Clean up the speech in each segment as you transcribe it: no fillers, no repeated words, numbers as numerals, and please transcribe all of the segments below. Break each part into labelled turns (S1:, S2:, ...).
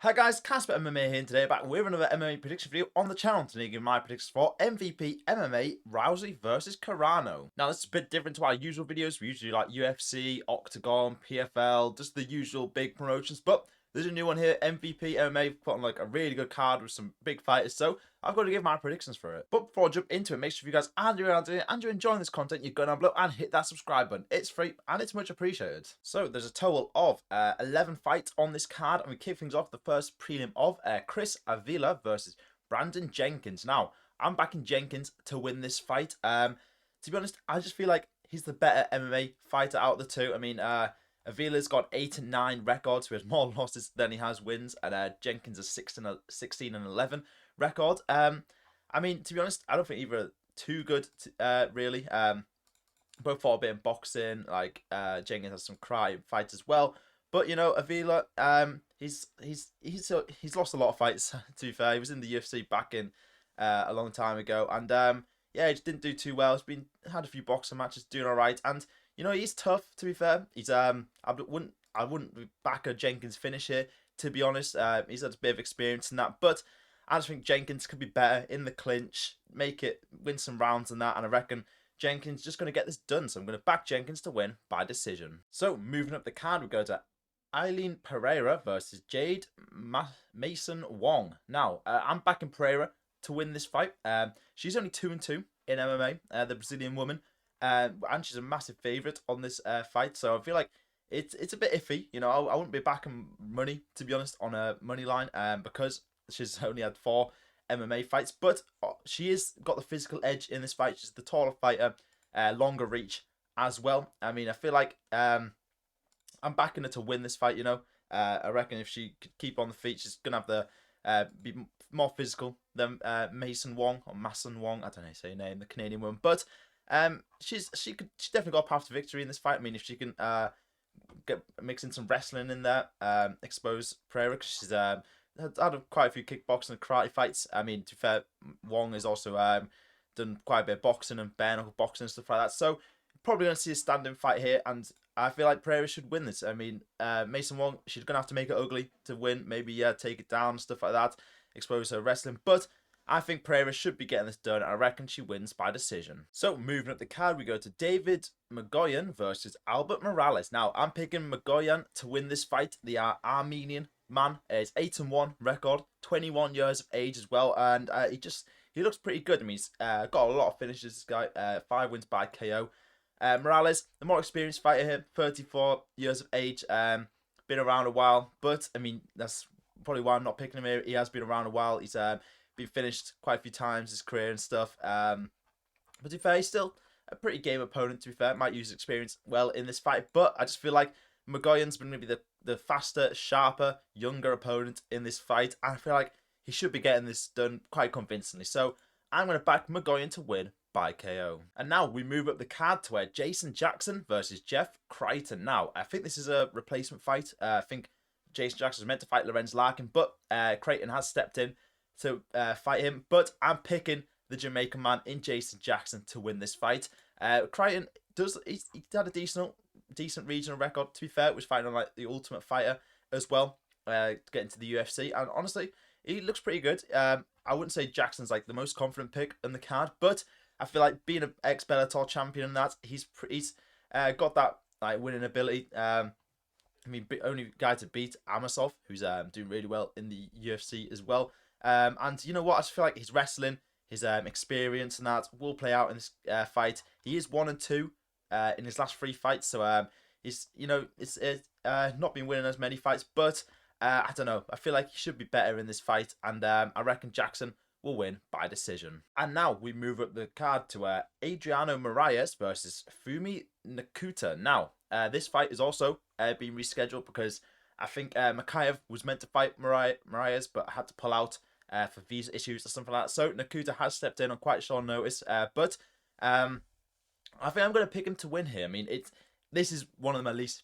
S1: Hi guys, Casper MMA here, and today back with another MMA prediction video on the channel. Today giving my predictions for MVP MMA Rousey versus Carano. Now this is a bit different to our usual videos. We usually like UFC, Octagon, PFL, just the usual big promotions, but there's a new one here, MVP MMA, put on like a really good card with some big fighters, so I've got to give my predictions for it. But before I jump into it, make sure if you guys are you're enjoying this content, you go down below and hit that subscribe button. It's free and it's much appreciated. So there's a total of 11 fights on this card, and we kick things off the first prelim of Chris Avila versus Brandon Jenkins. Now, I'm backing Jenkins to win this fight. To be honest, I just feel like he's the better MMA fighter out of the two. I mean, Avila's got 8 and 9 records, so he has more losses than he has wins, and Jenkins has 16 and 11 record. I mean, to be honest, I don't think either are too good, really. Both fought a bit in boxing. Like Jenkins has some crime fights as well, but you know, Avila, he's lost a lot of fights. To be fair, he was in the UFC back in a long time ago, and yeah, he just didn't do too well. He's had a few boxing matches, doing all right, and you know, he's tough, to be fair. He's I wouldn't back a Jenkins finish here, to be honest. He's had a bit of experience in that, but I just think Jenkins could be better in the clinch, win some rounds and that, and I reckon Jenkins just going to get this done. So I'm going to back Jenkins to win by decision. So moving up the card, we go to Eileen Pereira versus Jade Masson-Wong. Now, I'm backing Pereira to win this fight. She's only 2-2 in MMA, the Brazilian woman. And she's a massive favourite on this fight, so I feel like it's a bit iffy. You know, I wouldn't be backing money, to be honest, on a money line, because she's only had 4 MMA fights, but she has got the physical edge in this fight. She's the taller fighter, longer reach as well. I mean, I feel like I'm backing her to win this fight. You know, I reckon if she could keep on the feet, she's gonna have the be more physical than Masson-Wong or Masson-Wong. I don't know how you say her name, the Canadian woman, but. She's definitely got a path to victory in this fight. I mean, if she can mix in some wrestling in there, expose Pereira, because she's had quite a few kickboxing and karate fights. I mean, to be fair, Wong has also done quite a bit of boxing and bare knuckle boxing and stuff like that. So probably going to see a standing fight here, and I feel like Pereira should win this. I mean, Masson-Wong, she's going to have to make it ugly to win. Maybe take it down, stuff like that, expose her wrestling, but I think Pereira should be getting this done. I reckon she wins by decision. So moving up the card, we go to David Mgoyan versus Albert Moraes. Now, I'm picking Mgoyan to win this fight. The Armenian man is 8-1 record, 21 years of age as well, and he looks pretty good. I mean, he's got a lot of finishes. This guy, 5 wins by KO. Moraes, the more experienced fighter here, 34 years of age, been around a while, but I mean, that's probably why I'm not picking him here. He has been around a while. He's been finished quite a few times his career and stuff. But to be fair, he's still a pretty game opponent, to be fair. Might use his experience well in this fight, but I just feel like Mgoyan's been maybe the faster, sharper, younger opponent in this fight. I feel like he should be getting this done quite convincingly. So I'm going to back Mgoyan to win by KO. And now we move up the card to Jason Jackson versus Jeff Creighton. Now, I think this is a replacement fight. I think Jason Jackson was meant to fight Lorenz Larkin, but Creighton has stepped in to fight him, but I'm picking the Jamaican man in Jason Jackson to win this fight. Creighton he's had a decent regional record. To be fair, was fighting on like the Ultimate Fighter as well, getting to the UFC, and honestly, he looks pretty good. I wouldn't say Jackson's like the most confident pick in the card, but I feel like being an ex-Bellator champion and that he's got that like winning ability. I mean, only guy to beat Amasov, who's doing really well in the UFC as well. And you know what? I just feel like his wrestling, his experience, and that will play out in this fight. He is 1-2 in his last 3 fights, so he's it's not been winning as many fights, but I don't know. I feel like he should be better in this fight, and I reckon Jackson will win by decision. And now we move up the card to Adriano Moraes versus Fumi Nkuta. Now, this fight is also being rescheduled because I think Makayev was meant to fight Moraes, but had to pull out for visa issues or something like that. So Nkuta has stepped in on quite short notice, but I think I'm going to pick him to win here. I mean, this is one of my least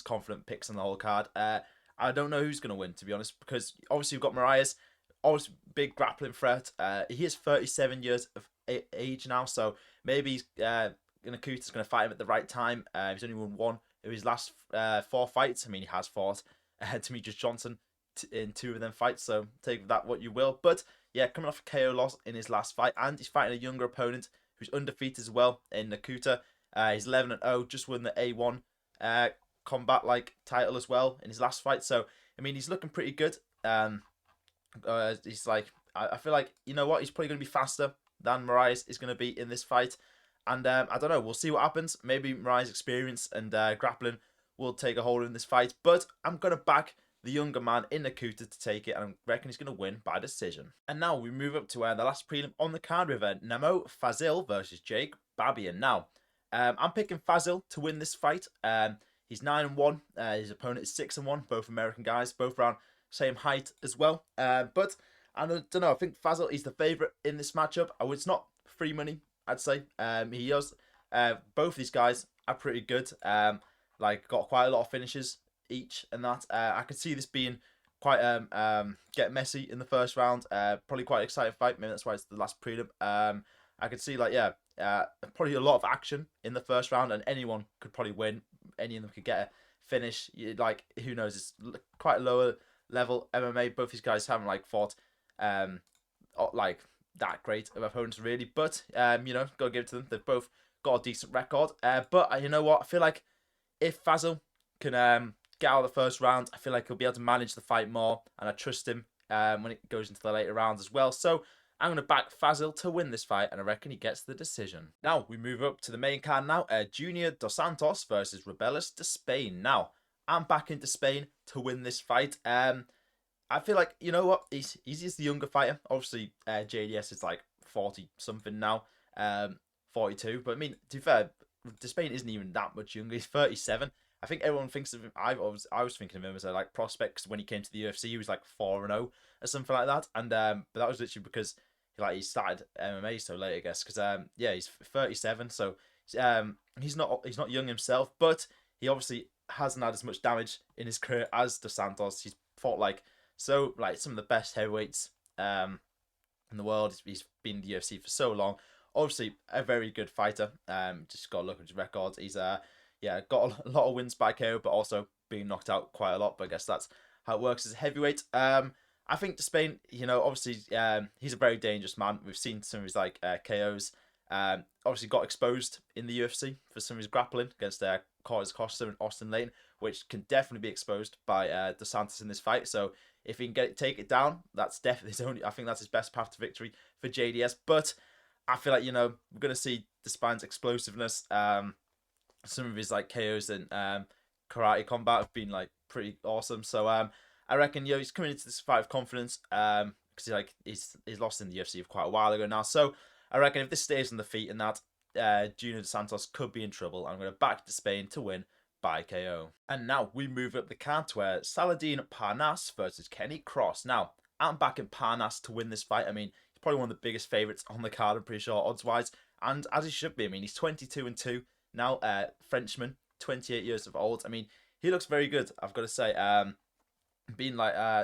S1: confident picks on the whole card. I don't know who's going to win, to be honest, because obviously we've got Moraes, always big grappling threat. He is 37 years of age now, so maybe Nkuta's going to fight him at the right time. He's only won 1 of his last 4 fights. I mean, he has fought Demetrius Johnson in 2 of them fights, so take that what you will. But yeah, coming off a KO loss in his last fight, and he's fighting a younger opponent who's undefeated as well in Nkuta. He's 11-0, just won the A1 combat title as well in his last fight. So I mean, he's looking pretty good. He's like, I feel like, you know what, he's probably going to be faster than Moraes is going to be in this fight. And I don't know, we'll see what happens. Maybe Moraes' experience and grappling will take a hold in this fight. But I'm going to back the younger man in Nkuta to take it, and I reckon he's going to win by decision. And now we move up to the last prelim on the card with Ngannou Fazil versus Jake Babian. Now, I'm picking Fazil to win this fight. He's 9-1. His opponent is 6-1. Both American guys, both around same height as well. But I don't know. I think Fazil is the favourite in this matchup. It's not free money, I'd say. He does. Both these guys are pretty good. Got quite a lot of finishes each, and that I could see this being quite get messy in the first round. Probably quite an exciting fight. Maybe that's why it's the last prelim. I could see probably a lot of action in the first round, and anyone could probably win. Any of them could get a finish. Who knows? It's quite a lower level MMA. Both these guys haven't fought that great of opponents really, but gotta give it to them. They've both got a decent record. But you know what? I feel like if Fazil can get out of the first round, I feel like he'll be able to manage the fight more, and I trust him when it goes into the later rounds as well. So I'm going to back Fazil to win this fight, and I reckon he gets the decision. Now, we move up to the main card now. Junior Dos Santos versus Robelis Despaigne. Now, I'm backing Despaigne to win this fight. I feel like, you know what, he's the younger fighter. Obviously, JDS is 40-something now, 42. But, I mean, to be fair, Despaigne isn't even that much younger. He's 37. I think everyone thinks of him. I was thinking of him as a prospect, because when he came to the UFC, he was 4-0 or something like that. And but that was literally because he started MMA so late, I guess. Because he's 37, so he's not young himself, but he obviously hasn't had as much damage in his career as Dos Santos. He's fought some of the best heavyweights in the world. He's been in the UFC for so long. Obviously, a very good fighter. Just got to look at his records. He's got a lot of wins by KO, but also being knocked out quite a lot. But I guess that's how it works as a heavyweight. I think Despaigne, obviously, he's a very dangerous man. We've seen some of his KOs. Obviously got exposed in the UFC for some of his grappling against Curtis Costa and Austin Layton, which can definitely be exposed by Dos Santos in this fight. So if he can take it down, that's definitely I think that's his best path to victory for JDS. But I feel like we're gonna see Despaign's explosiveness. Some of his KOs and karate combat have been pretty awesome. So I reckon he's coming into this fight with confidence, because he's lost in the UFC quite a while ago now. So I reckon if this stays on the feet and that, Junior Dos Santos could be in trouble. I'm going to back Despaigne to win by KO. And now we move up the card to Salahdine Parnasse versus Kenneth Cross. Now, I'm backing Parnasse to win this fight. I mean, he's probably one of the biggest favourites on the card, I'm pretty sure, odds-wise. And as he should be. I mean, he's 22-2 now, Frenchman, 28 years of old. I mean, he looks very good, I've got to say. Being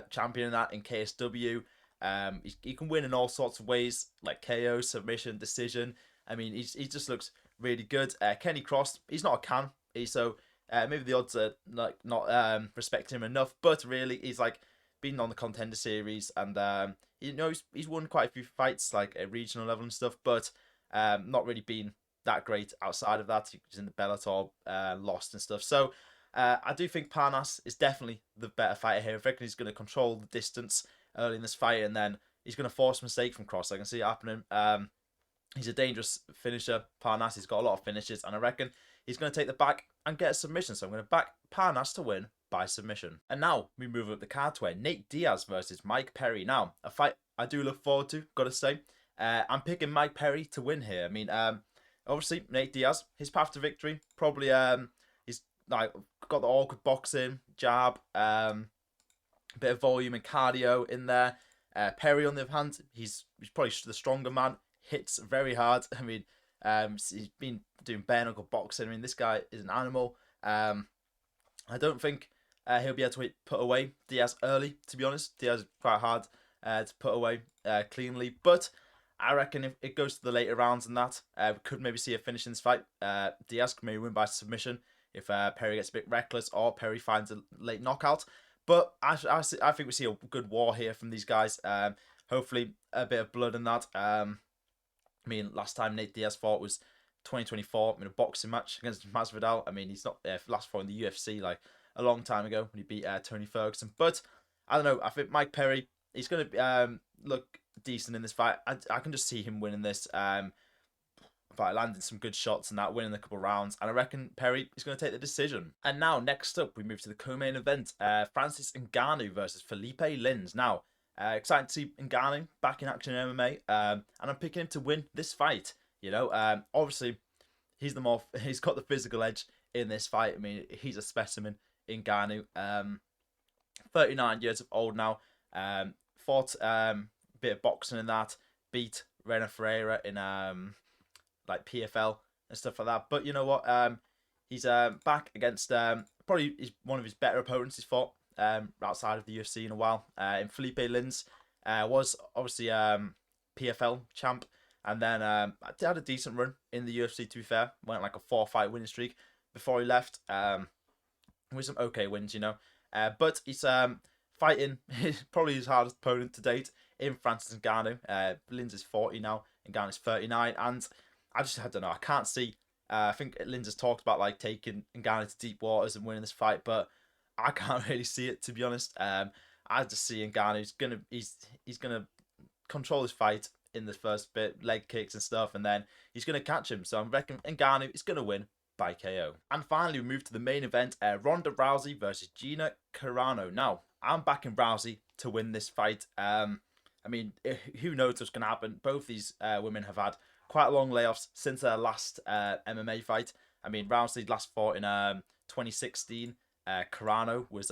S1: champion in that in KSW. He can win in all sorts of ways, like KO, submission, decision. I mean, he just looks really good. Kenneth Cross, he's not a can. So maybe the odds are not respecting him enough, but really he's been on the Contender Series, and he's won quite a few fights at regional level and stuff, but not really been that great outside of that. He was in the Bellator, lost and stuff. So I do think Parnasse is definitely the better fighter here. I reckon he's going to control the distance early in this fight, and then he's going to force a mistake from Cross. I can see it happening. He's a dangerous finisher. Parnasse, he's got a lot of finishes, and I reckon he's going to take the back and get a submission. So I'm going to back Parnasse to win by submission. And now we move up the card to Nate Diaz versus Mike Perry. Now, a fight I do look forward to, got to say. I'm picking Mike Perry to win here. I mean, obviously, Nate Diaz, his path to victory, probably he's got the awkward boxing, jab, bit of volume and cardio in there. Perry, on the other hand, he's probably the stronger man, hits very hard. I mean, he's been doing bare knuckle boxing. I mean, this guy is an animal. I don't think he'll be able to put away Diaz early, to be honest. Diaz is quite hard to put away cleanly, but I reckon if it goes to the later rounds and that, we could maybe see a finish in this fight. Diaz could maybe win by submission if Perry gets a bit reckless or Perry finds a late knockout. But I think we see a good war here from these guys. Hopefully a bit of blood in that. I mean, last time Nate Diaz fought was 2024 in a boxing match against Masvidal. I mean, he's not last fought in the UFC like a long time ago when he beat Tony Ferguson. But I don't know. I think Mike Perry, he's going to look decent in this fight. I can just see him winning this. By landing some good shots and that, winning a couple of rounds, and I reckon Perry is going to take the decision. And now, next up, we move to the co-main event: Francis Ngannou versus Philipe Lins. Now, excited to see Ngannou back in action in MMA, and I'm picking him to win this fight. You know, obviously, he's got the physical edge in this fight. I mean, he's a specimen. Ngannou, 39 years old now, fought bit of boxing in that, beat Pereira in like PFL and stuff like that. But you know what? He's back against probably one of his better opponents he's fought outside of the UFC in a while. In Philipe Lins, was obviously PFL champ, and then had a decent run in the UFC. To be fair, went like a 4-fight winning streak before he left. With some okay wins, you know. But he's fighting probably his hardest opponent to date in Francis Ngannou. Lins is 40 now, Ngannou's 39, and I don't know. I can't see. I think Lins has talked about like taking Ngannou to deep waters and winning this fight, but I can't really see it, to be honest. I just see Ngannou's he's gonna control his fight in the first bit, leg kicks and stuff, and then he's gonna catch him. So I reckon Ngannou is gonna win by KO. And finally, we move to the main event: Ronda Rousey versus Gina Carano. Now, I'm backing Rousey to win this fight. I mean, who knows what's gonna happen? Both these women have had quite long layoffs since their last MMA fight. I mean, Rousey last fought in 2016. Carano was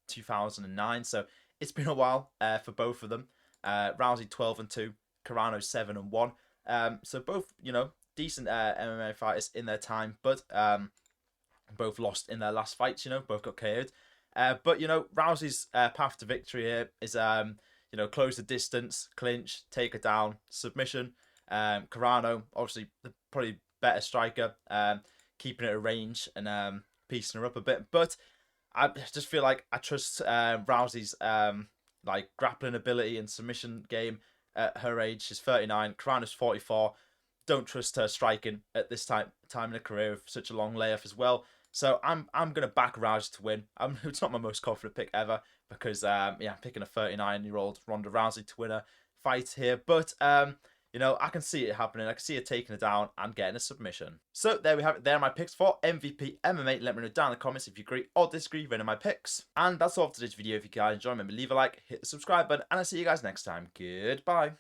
S1: 2009. So it's been a while for both of them. Rousey 12-2, Carano 7-1. So both, you know, decent MMA fighters in their time, but both lost in their last fights. You know, both got KO'd. But you know, Rousey's path to victory here is you know, close the distance, clinch, take her down, submission. Carano, obviously, probably better striker, keeping it at range and piecing her up a bit. But I just feel like I trust Rousey's like grappling ability and submission game at her age. She's 39, Carano's 44. Don't trust her striking at this time in her career with such a long layoff as well. So I'm gonna back Rousey to win. It's not my most confident pick ever because yeah, I'm picking a 39-year-old Ronda Rousey to win a fight here. But you know, I can see it happening. I can see her taking it down and getting a submission. So there we have it. There are my picks for MVP MMA. Let me know down in the comments if you agree or disagree with any of my picks. And that's all for today's video. If you guys enjoyed, remember leave a like, hit the subscribe button, and I'll see you guys next time. Goodbye.